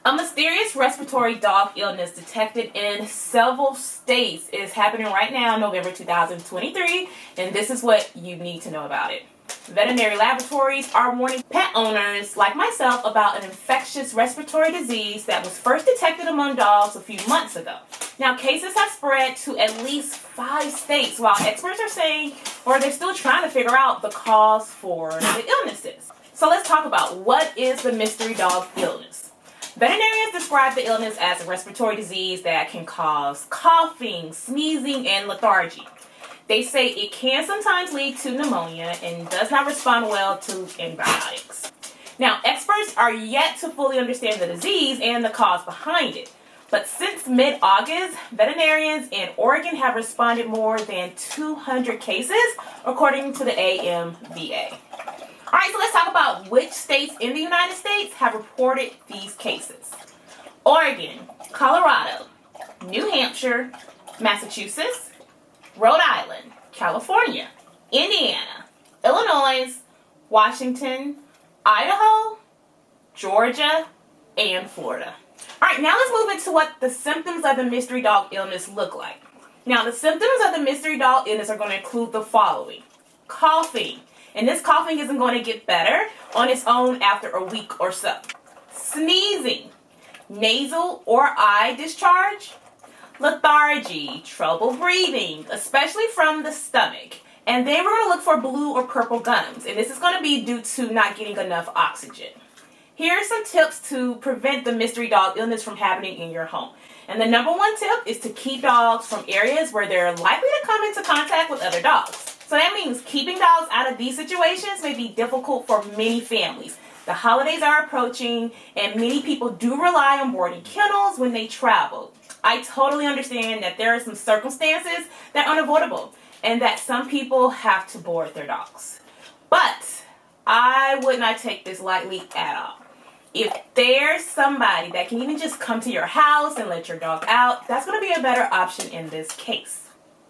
A mysterious respiratory dog illness detected in several states is happening right now, November 2023, and this is what you need to know about it. Veterinary laboratories are warning pet owners like myself about an infectious respiratory disease that was first detected among dogs a few months ago. Now, cases have spread to at least 5 states, while experts are saying, or they're still trying to figure out the cause for the illnesses. So let's talk about what is the mystery dog illness. Veterinarians describe the illness as a respiratory disease that can cause coughing, sneezing, and lethargy. They say it can sometimes lead to pneumonia and does not respond well to antibiotics. Now, experts are yet to fully understand the disease and the cause behind it. But since mid-August, veterinarians in Oregon have responded more than 200 cases, according to the AMVA. All right, so let's talk about which states in the United States have reported these cases. Oregon, Colorado, New Hampshire, Massachusetts, Rhode Island, California, Indiana, Illinois, Washington, Idaho, Georgia, and Florida. All right, now let's move into what the symptoms of the mystery dog illness look like. Now, the symptoms of the mystery dog illness are going to include the following: coughing. And this coughing isn't going to get better on its own after a week or so. Sneezing, nasal or eye discharge, lethargy, trouble breathing, especially from the stomach. And then we're going to look for blue or purple gums. And this is going to be due to not getting enough oxygen. Here are some tips to prevent the mystery dog illness from happening in your home. And the number one tip is to keep dogs from areas where they're likely to come into contact with other dogs. So that means keeping dogs out of these situations may be difficult for many families. The holidays are approaching, and many people do rely on boarding kennels when they travel. I totally understand that there are some circumstances that are unavoidable, and that some people have to board their dogs. But I would not take this lightly at all. If there's somebody that can even just come to your house and let your dog out, that's going to be a better option in this case.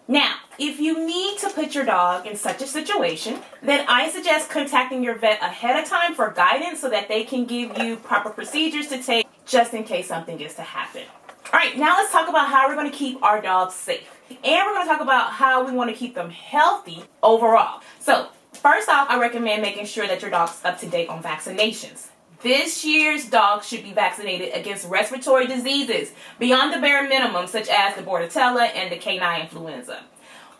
Now, if you need to put your dog in such a situation, then I suggest contacting your vet ahead of time for guidance so that they can give you proper procedures to take just in case something is to happen. All right, now let's talk about how we're going to keep our dogs safe. And we're going to talk about how we want to keep them healthy overall. So, first off, I recommend making sure that your dog's up to date on vaccinations. This year's dogs should be vaccinated against respiratory diseases beyond the bare minimum, such as the Bordetella and the canine influenza.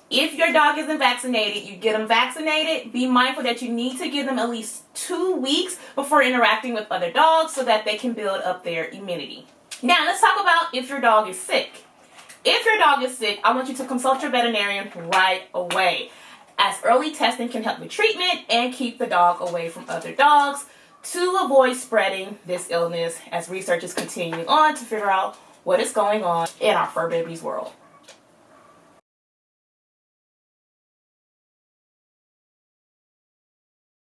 If your dog isn't vaccinated, you get them vaccinated. Be mindful that you need to give them at least 2 weeks before interacting with other dogs so that they can build up their immunity. Now, let's talk about if your dog is sick. If your dog is sick, I want you to consult your veterinarian right away, as early testing can help with treatment and keep the dog away from other dogs to avoid spreading this illness as research is continuing on to figure out what is going on in our fur babies world.